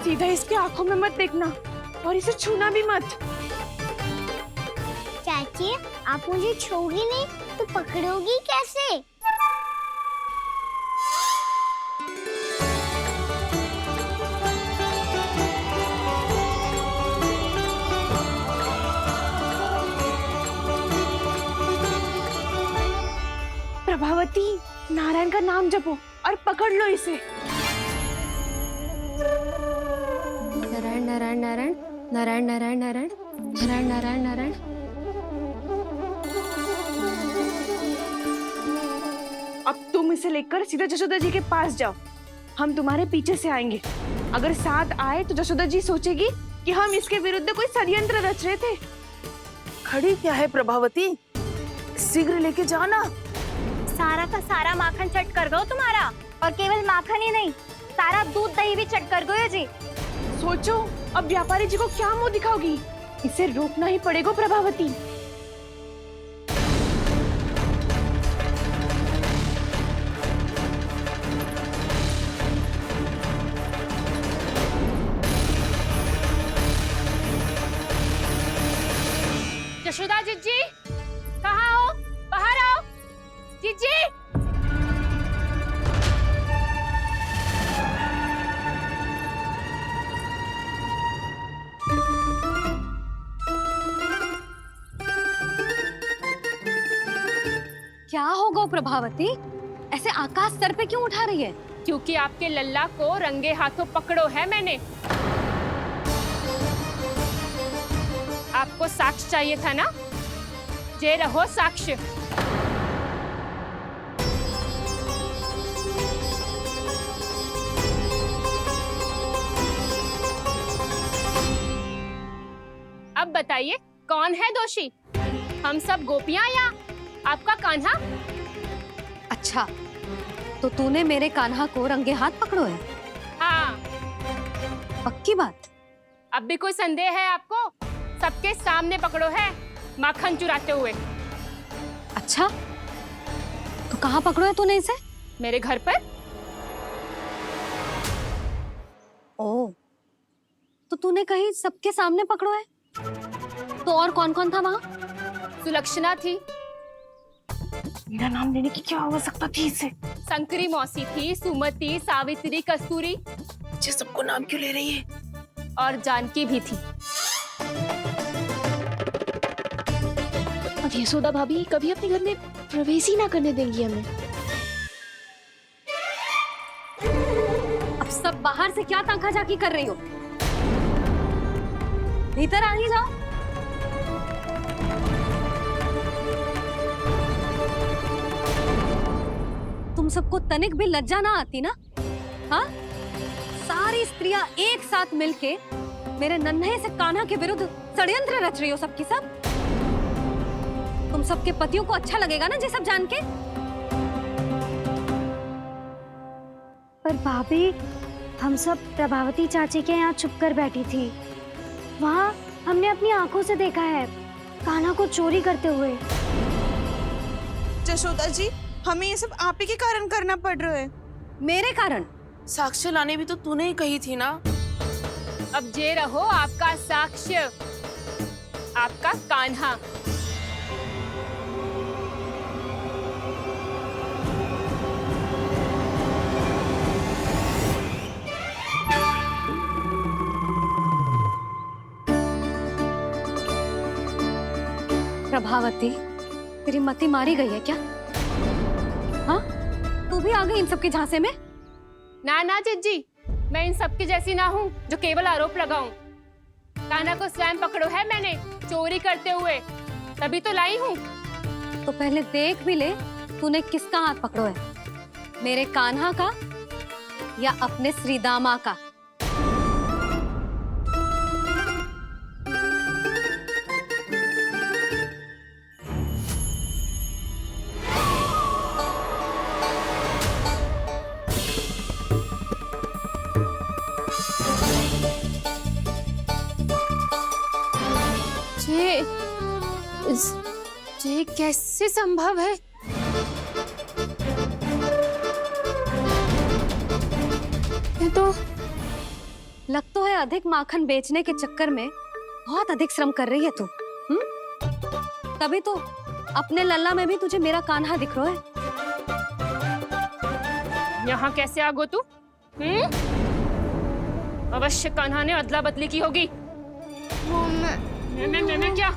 सीधा इसके आंखों में मत देखना और इसे छूना भी मत। चाची, आप मुझे छूओगी नहीं तो पकड़ोगी कैसे? प्रभावती, नारायण का नाम जपो और पकड़ लो इसे। नारायण नारायण नारायण नारायण नारायण नारायण नारायण नारायण नारायण। अब तुम इसे लेकर सीधा जशोदा जी के पास जाओ, हम तुम्हारे पीछे से आएंगे। अगर साथ आए तो जशोदा जी सोचेगी कि हम इसके विरुद्ध कोई षड्यंत्र रच रहे थे। खड़ी क्या है प्रभावती, शीघ्र लेके जाना। सारा का सारा माखन चट कर गयो तुम्हारा, और केवल माखन ही नहीं, सारा दूध दही भी चट कर गयो जी। सोचो अब व्यापारी जी को क्या मुंह दिखाओगी। इसे रोकना ही पड़ेगा प्रभावती। जशोदा जीजी, कहाँ हो? बाहर आओ जीजी। क्या होगा प्रभावती, ऐसे आकाश सर पे क्यों उठा रही है? क्योंकि आपके लल्ला को रंगे हाथों पकड़ो है मैंने। आपको साक्ष्य चाहिए था ना, जे रहो साक्ष्य। अब बताइए कौन है दोषी, हम सब गोपियां या आपका कान्हा? अच्छा, तो तूने मेरे कान्हा को रंगे हाथ पकड़ो है? हाँ। पक्की बात? अब भी कोई संदेह है आपको? सबके सामने पकड़ो है, माखन चुराते हुए। अच्छा, तो कहाँ पकड़ो है तूने इसे? मेरे घर पर। ओ, तो तूने कहीं सबके सामने पकड़ो है? तो और कौन कौन था वहाँ? सुलक्षणा थी। मेरा नाम लेने की क्या आवश्यकता थी इसे? संकरी मौसी थी, सुमति, सावित्री, कस्तूरी। ये सबको नाम क्यों ले रही है? और जानकी भी थी। अब यशोदा भाभी कभी अपने घर में प्रवेश ही ना करने देंगी हमें। अब सब बाहर से क्या ताका झाकी कर रही हो? भीतर आ ही जाओ। तुम सबको तनिक भी लज्जा ना आती ना? हाँ? सारी स्त्रियां एक साथ मिलके मेरे नन्हे से कान्हा के विरुद्ध षड्यंत्र रच रही हो सबकी सब। तुम सबके पतियों को अच्छा लगेगा ना ये सब जान के? पर भाभी, हम सब प्रभावती चाची के यहाँ छुप कर बैठी थी। वहाँ हमने अपनी आंखों से देखा है कान्हा को चोरी करते हुए। जशोदा जी, हमें ये सब आप ही के कारण करना पड़ रहा है। मेरे कारण? साक्ष्य लाने भी तो तूने ही कही थी ना। अब जे रहो आपका साक्ष्य, आपका कान्हा। प्रभावती, तेरी मति मारी गई है क्या? हाँ? तू भी आ गई इन सबके झांसे में? ना ना जिज्जी, मैं इन सबकी जैसी ना हूँ जो केवल आरोप लगाऊं। कान्हा को स्वयं पकड़ो है मैंने, चोरी करते हुए, तभी तो लाई हूँ। तो पहले देख भी ले तूने किसका हाथ पकड़ो है, मेरे कान्हा का या अपने श्रीदामा का? ये कैसे संभव है? लग तो है अधिक माखन बेचने के चक्कर में बहुत अधिक श्रम कर रही है तू। तभी तो अपने लल्ला में भी तुझे मेरा कान्हा दिख रहा है। यहाँ कैसे आ गो तू? अवश्य कान्हा ने अदला बदली की होगी। मैं क्या?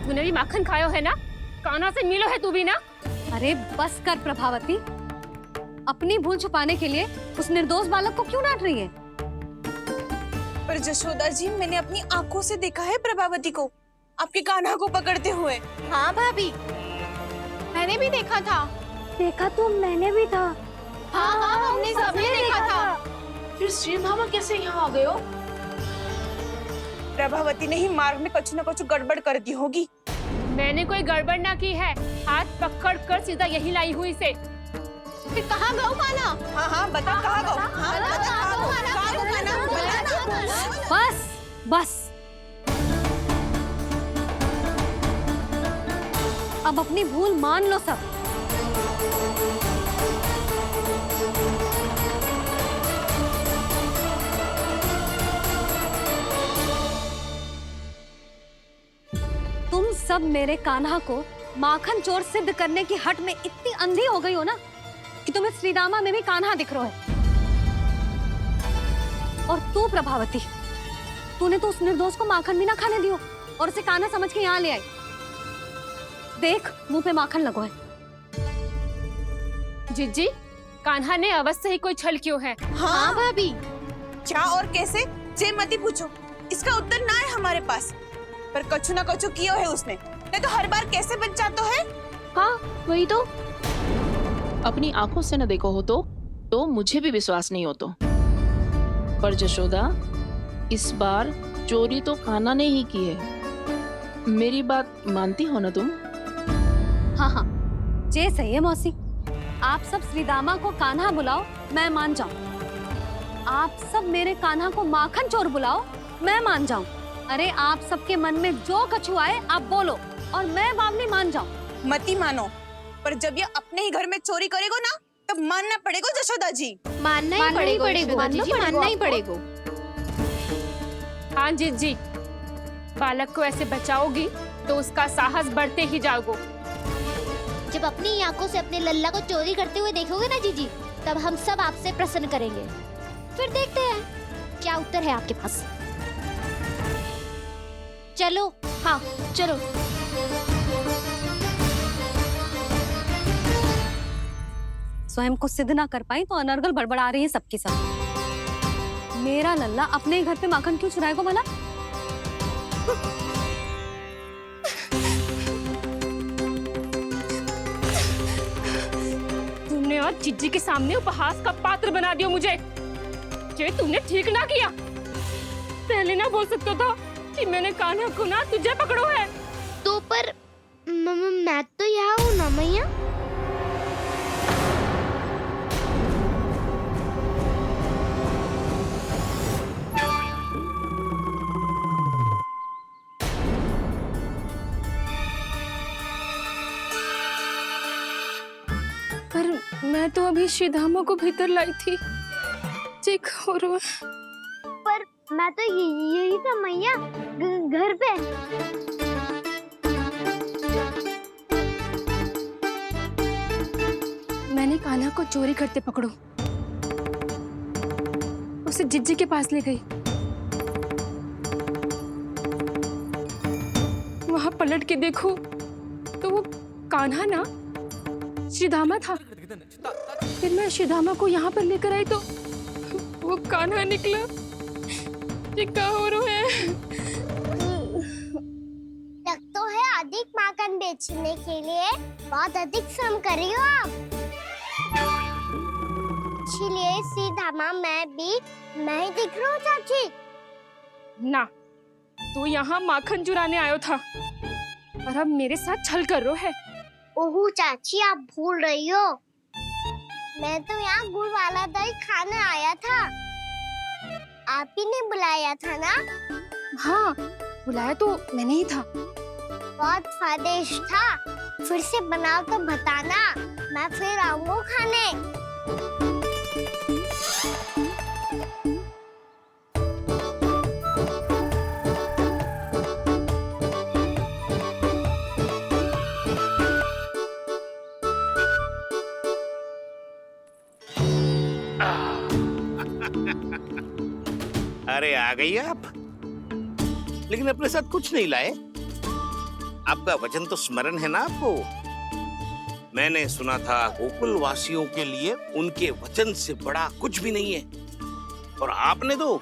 तूने भी माखन खायो है ना? कान्हा से मिलो है तू भी ना? अरे बस कर प्रभावती, अपनी भूल छुपाने के लिए उस निर्दोष बालक को क्यों डांट रही है? पर जशोदा जी, मैंने अपनी आंखों से देखा है प्रभावती को आपके कान्हा को पकड़ते हुए। हाँ भाभी, मैंने भी देखा था। देखा तो मैंने भी था। हाँ हाँ, हमने सबने देखा था। फिर श्रीधामा कैसे यहाँ आ गए हो? प्रभावती ने ही मार्ग में कुछ न कुछ गड़बड़ कर दी होगी। मैंने कोई गड़बड़ ना की है, हाथ पकड़ कर सीधा यही लाई हुई से। फिर कहाँ गौ कान्हा? हाँ हाँ, बता कहाँ गौ? हाँ बता कहाँ गौ कान्हा? बस बस, अब अपनी भूल मान लो सब। तुम सब मेरे कान्हा को माखन चोर सिद्ध करने की हट में इतनी अंधी हो गई हो ना कि तुम्हें श्रीदामा में भी कान्हा दिख रहा है। और तू प्रभावती, तूने तो उस निर्दोष को माखन भी ना खाने दियो और उसे कान्हा समझ के यहाँ ले आई। देख, मुंह पे माखन लगो है। जिज्जी, कान्हा ने अवश्य ही कोई छल क्यों है। हाँ भाभी, क्या और कैसे? जे मती पूछो, इसका उत्तर ना है हमारे पास। पर कछु ना कछु कियो है उसने, नहीं तो हर बार कैसे बच जाता है। हाँ वही तो, अपनी आंखों से न देखो हो तो मुझे भी विश्वास नहीं हो तो। पर जशोदा, इस बार चोरी तो कान्हा ने ही की है। मेरी बात मानती हो ना तुम? हाँ हाँ, जे सही है मौसी। आप सब श्रीदामा को कान्हा बुलाओ, मैं मान जाऊं। आप सब मेरे कान्हा को माखन चोर बुलाओ, मैं मान जाऊं। अरे आप सबके मन में जो कछु आए आप बोलो और मैं बावली मान जाऊं। मती मानो, पर जब ये अपने ही घर में चोरी करेगो ना, तब मानना पड़ेगा जशोदा जी। मानना ही पड़ेगा, मानना ही पड़ेगा। हाँ जिज्जी, बालक को ऐसे बचाओगी तो उसका साहस बढ़ते ही जाओगे। जब अपनी आंखों से अपने लल्ला को चोरी करते हुए देखोगे ना जीजी, तब हम सब आपसे प्रसन्न करेंगे। फिर देखते हैं क्या उत्तर है आपके पास। चलो। हाँ चलो। स्वयं को सिद्ध ना कर पाई तो अनर्गल बड़बड़ा रही है सबके साथ। मेरा लल्ला अपने ही घर पे माखन क्यों चुराएगा भला? तुमने आज जिज्जी के सामने उपहास का पात्र बना दिया मुझे। ये तुमने ठीक ना किया। पहले ना बोल सकता था कि मैंने कान्हा को ना तुझे पकड़ो है। तो पर मैं तो यहाँ हूँ ना मैया। पर मैं तो अभी श्रीधामा को भीतर लाई थी। चेक हो रहा है। पर मैं तो यही था मैया, घर पे। मैंने कान्हा को चोरी करते पकड़ो, उसे जिज्जी के पास ले गई। वहां पलट के देखो तो वो कान्हा ना श्रीधामा था। फिर मैं श्रीधामा को यहाँ पर लेकर आई तो वो कान्हा निकला। ये क्या हो रहा है? लग तो है अधिक माखन बेचने के लिए बहुत अधिक श्रम कर रही हो आप। इसलिए सीधामा मैं ही दिख रहा हूँ चाची। ना, तू यहाँ माखन चुराने आयो था और अब मेरे साथ छल कर रो है। ओह चाची, आप भूल रही हो, मैं तो यहाँ गुड़ वाला दही खाने आया था। आप ही ने बुलाया था ना? हाँ, बुलाया तो मैंने ही था। बहुत स्वादिष्ट था। फिर से बनाओ तो बताना, मैं फिर आऊंगा खाने। अरे आ गई आप, लेकिन अपने साथ कुछ नहीं लाए। आपका वचन तो स्मरण है ना आपको? मैंने सुना था गोकुल वासियों के लिए उनके वचन से बड़ा कुछ भी नहीं है, और आपने तो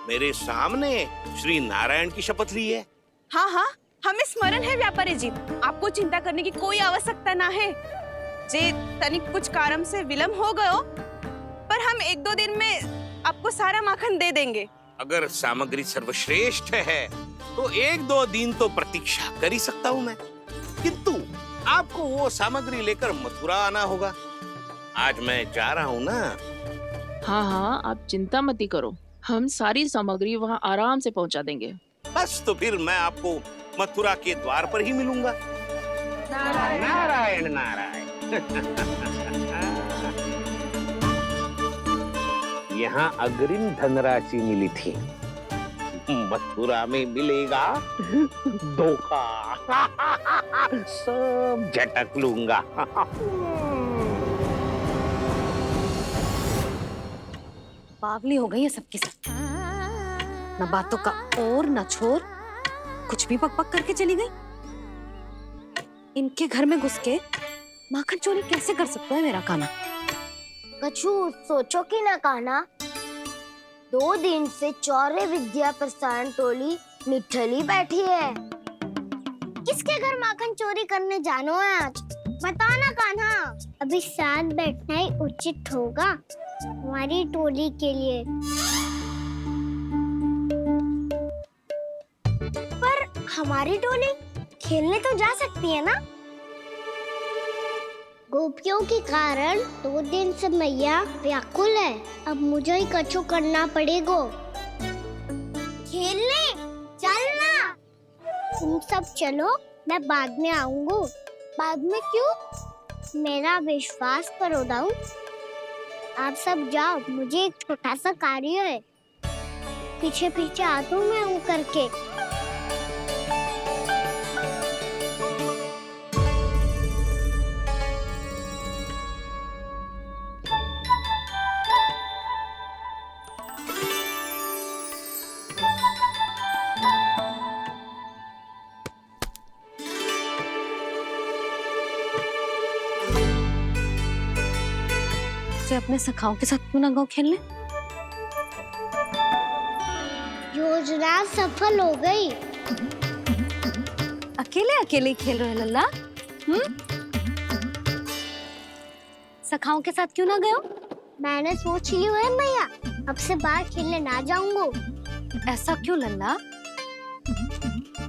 मेरे सामने श्री नारायण की शपथ ली है। हाँ हाँ, हमें स्मरण है व्यापारी जी, आपको चिंता करने की कोई आवश्यकता ना है। जे तनिक कुछ कारण से विलंब हो गयो, पर हम 1-2 दिन में आपको सारा माखन दे देंगे। अगर सामग्री सर्वश्रेष्ठ है तो 1-2 दिन तो प्रतीक्षा कर ही सकता हूँ मैं, किंतु आपको वो सामग्री लेकर मथुरा आना होगा। आज मैं जा रहा हूँ ना। हाँ हाँ, आप चिंता मत करो, हम सारी सामग्री वहाँ आराम से पहुँचा देंगे। बस तो फिर मैं आपको मथुरा के द्वार पर ही मिलूंगा। नारायण नारायण। यहाँ अग्रिम धनराशि मिली थी, मथुरा में मिलेगा धोखा। सब झटक लूंगा। बावली हो गई है सबकी सब, न बातों का और न छोर, कुछ भी बक बक करके चली गई। इनके घर में घुस के माखन चोरी कैसे कर सकता है मेरा कान्हा? कछु सोचो कि ना कान्हा, 2 दिन से चौर्य विद्या प्रसारण टोली निठली बैठी है। किसके घर माखन चोरी करने जानो है आज? बता ना कान्हा। अभी साथ बैठना ही उचित होगा हमारी टोली के लिए। पर हमारी टोली खेलने तो जा सकती है ना? गोपियों के कारण 2 दिन से मैया व्याकुल है। अब मुझे ही कछु करना पड़ेगा। खेलने चलना। तुम सब चलो, मैं बाद में आऊंगा। बाद में क्यों? मेरा विश्वास करो दाऊ। आप सब जाओ, मुझे एक छोटा सा कार्य है। पीछे पीछे आता हूँ मैं हूँ करके। से अपने सखाओं के साथ क्यों ना गाँव खेलने? योजना सफल हो गई। अकेले अकेले ही खेल रहे लल्ला? सखाओं के साथ क्यों ना गए हो? मैंने सोच लिया है मैया, अब से बाहर खेलने ना जाऊंगा। ऐसा क्यों लल्ला?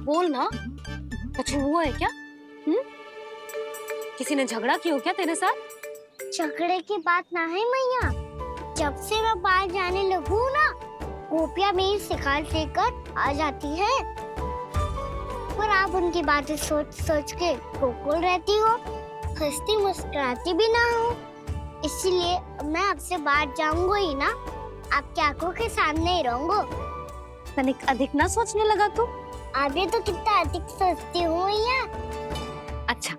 बोल ना, कुछ हुआ है क्या? किसी ने झगड़ा किया हो क्या तेरे साथ? झगड़े की बात ना है मैया। जब से मैं बाहर जाने लगू ना, गोपियां मेरी शिकायत लेकर आ जाती है। पर आप उनकी बातें सोच सोच के गोकुल रहती हो, हंसती मुस्कुराती भी ना हो। इसीलिए मैं आपसे बाहर जाऊंगा ही ना, आपकी आंखों के सामने ही रहूंगा। तनिक अधिक ना सोचने लगा तू? आगे तो कितना अधिक सोचती हूँ मैया। अच्छा,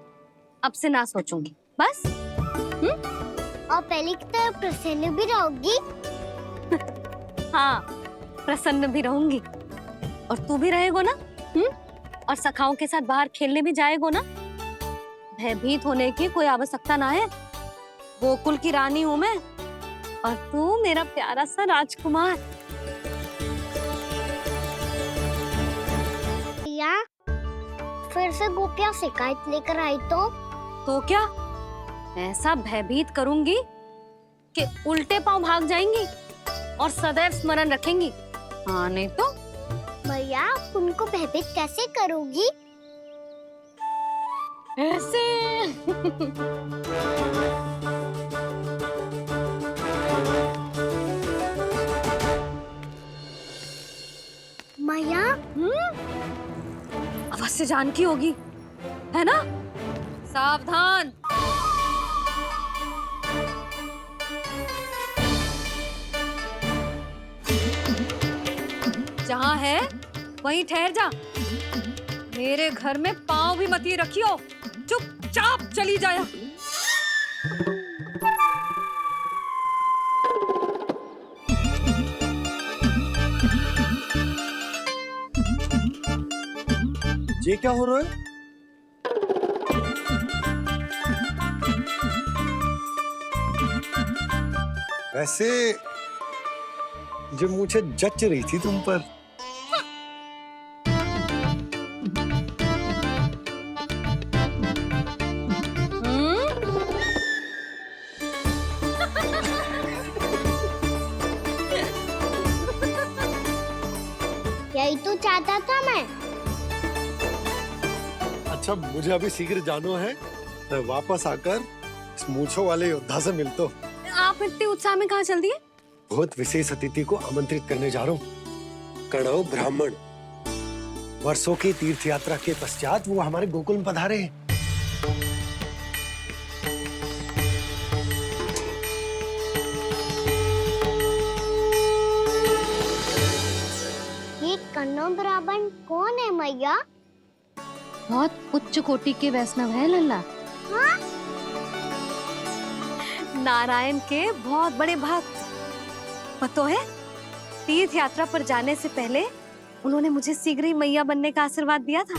अब से ना सोचूंगी बस। और पहले की तरह प्रसन्न भी रहोगी। हाँ, प्रसन्न भी रहूंगी। और तू भी रहेगो ना? और सखाओं के साथ बाहर खेलने भी जाएगो ना? भयभीत होने की कोई आवश्यकता ना है। गोकुल की रानी हूँ मैं, और तू मेरा प्यारा सा राजकुमार। या फिर से गोपियां शिकायत लेकर आई तो क्या ऐसा भयभीत करूंगी कि उल्टे पांव भाग जाएंगी और सदैव स्मरण रखेंगी? हाँ नहीं तो? मैया, आप उनको भयभीत कैसे करोगी? ऐसे। मैया, अवश्य जानकी होगी, है ना? सावधान। जहाँ है वहीं ठहर जा। मेरे घर में पाँव भी मत ही रखियो, चुपचाप चली जाया। ये क्या हो रहा है? वैसे जो मुझे जच रही थी तुम पर। यही तो चाहता था मैं। अच्छा मुझे अभी शीघ्र जाना है, मैं वापस आकर इस मूंछों वाले योद्धा से मिलता हूँ। आप इतने उत्साह में कहाँ चल दिए? बहुत विशेष अतिथि को आमंत्रित करने जा रहा हूँ। कणव ब्राह्मण वर्षों की तीर्थ यात्रा के पश्चात वो हमारे गोकुल में पधारे हैं। ये कन्नौ ब्राह्मण कौन है मैया? बहुत उच्च कोटि के वैष्णव है लल्ला। हाँ? नारायण के बहुत बड़े भक्त। पता है, तीर्थ यात्रा पर जाने से पहले उन्होंने मुझे शीघ्र ही मैया बनने का आशीर्वाद दिया था।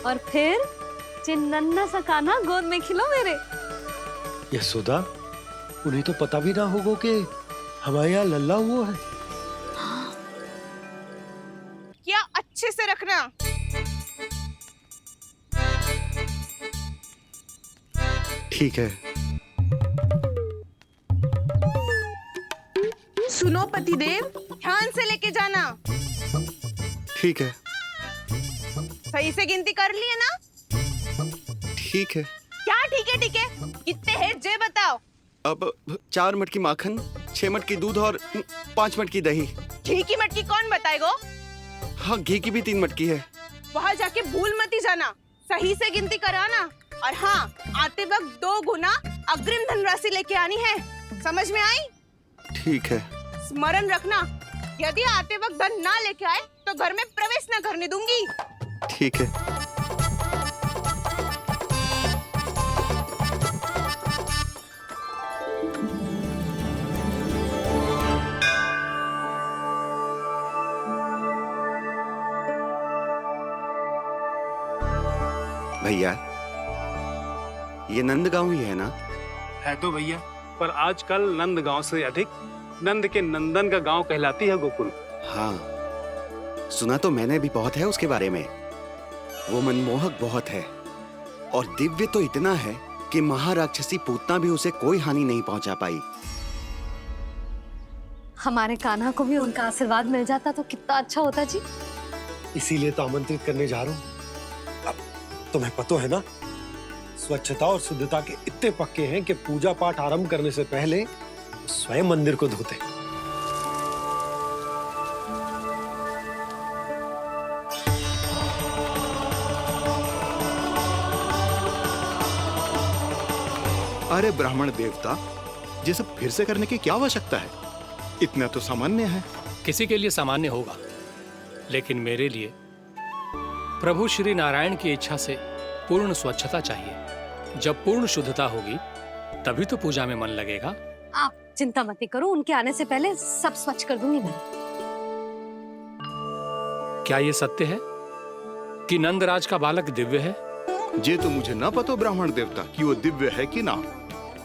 और फिर चिन्नन्ना सा कान्हा गोद में खिलो मेरे। यशोदा, उन्हें तो पता भी ना होगा कि हमारे यहाँ लल्ला हुआ है। क्या अच्छे से रखना। ठीक है। सुनो पतिदेव, ध्यान से लेके जाना। ठीक है। सही से गिनती कर लिए ना? ठीक है। क्या ठीक है? ठीक है कितने हैं जे बताओ। अब 4 मटकी माखन, 6 मटकी दूध और 5 मटकी दही। घी की मटकी कौन बताएगा? हाँ, घी की भी 3 मटकी है। वहाँ जाके भूल मती जाना, सही से गिनती कराना। और हाँ, आते वक्त 2 गुना अग्रिम धनराशि लेके आनी है। समझ में आई? ठीक है। स्मरण रखना, यदि आते वक्त धन ना लेके आए तो घर में प्रवेश न करने दूंगी। ठीक है। भैया, ये नंदगांव ही है ना? है तो भैया, पर आजकल नंदगांव से अधिक नंद के नंदन का गांव कहलाती है गोकुल। हाँ, सुना तो मैंने भी बहुत है उसके बारे में। वो मनमोहक बहुत है और दिव्य तो इतना है कि महाराक्षसी पूतना भी उसे कोई हानि नहीं पहुंचा पाई। हमारे कान्हा को भी उनका आशीर्वाद मिल जाता तो कितना अच्छा होता जी। इसीलिए तो आमंत्रित करने जा रहा हूँ। अब तुम्हें पता है ना, स्वच्छता और शुद्धता के इतने पक्के हैं कि पूजा पाठ आरंभ करने से पहले स्वयं मंदिर को धोते। अरे ब्राह्मण देवता, ये सब फिर से करने की क्या आवश्यकता है? इतना तो सामान्य है। किसी के लिए सामान्य होगा, लेकिन मेरे लिए प्रभु श्री नारायण की इच्छा से पूर्ण स्वच्छता चाहिए। जब पूर्ण शुद्धता होगी तभी तो पूजा में मन लगेगा। आप चिंता मत करो, उनके आने से पहले सब स्वच्छ कर दूंगी मैं। क्या ये सत्य है कि नंदराज का बालक दिव्य है? ये तो मुझे ना पता ब्राह्मण देवता कि वो दिव्य है कि ना,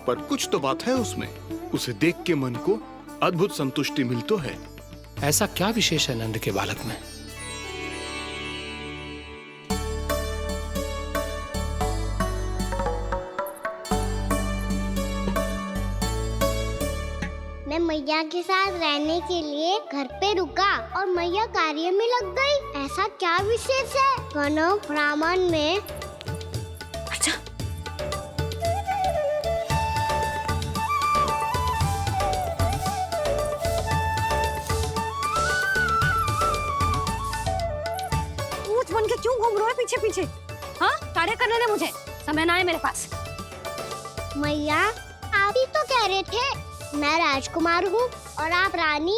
पर कुछ तो बात है उसमें। उसे देख के मन को अद्भुत संतुष्टि मिलती है। ऐसा क्या विशेष है नंद के बालक में? मैं मैया के साथ रहने के लिए घर पे रुका और मैया कार्य में लग गई। ऐसा क्या विशेष है कन्नौ ब्राह्मण में? अच्छा, ऊंच बन के क्यों घूम रहे हो पीछे पीछे? हाँ, कार्य करने दे मुझे, समय ना है मेरे पास। मैया, आप ही तो कह रहे थे मैं राजकुमार हूँ और आप रानी।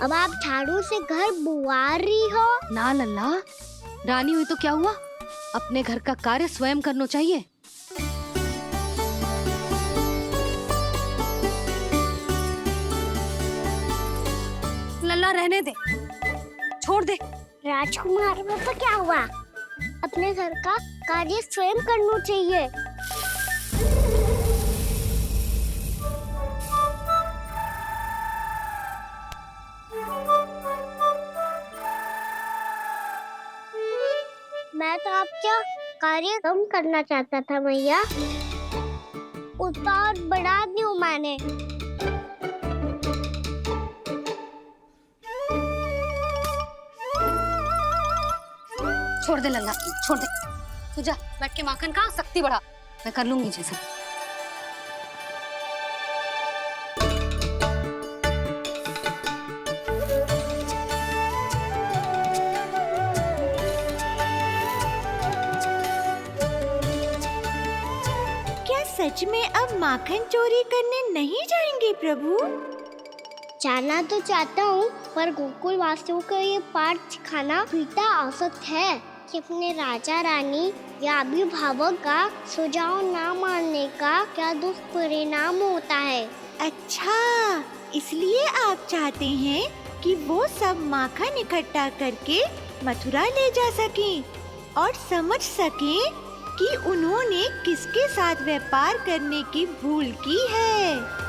अब आप झाड़ू से घर बुआ रही हो। ना लल्ला, रानी हुई तो क्या हुआ, अपने घर का कार्य स्वयं करना चाहिए। लल्ला रहने दे, छोड़ दे, राजकुमार बाबा क्या हुआ? अपने घर का कार्य स्वयं करना चाहिए। मैं तो आपका कार्य कम करना चाहता था मैया, उत्पाद बढ़ा दूं मैंने। छोड़ दे लल्ला, छोड़ दे। तू जा बैठ के माखन खा, शक्ति बढ़ा। मैं कर लूंगी जैसा। क्या सच में अब माखन चोरी करने नहीं जाएंगे प्रभु? जाना तो चाहता हूँ, पर गोकुल वासियों को ये पाठ सिखाना पिता औसत है कि अपने राजा रानी या अभिभावक का सुझाव ना मानने का क्या दुष्परिणाम होता है। अच्छा, इसलिए आप चाहते हैं कि वो सब माखन इकट्ठा करके मथुरा ले जा सकें और समझ सकें कि उन्होंने किसके साथ व्यापार करने की भूल की है।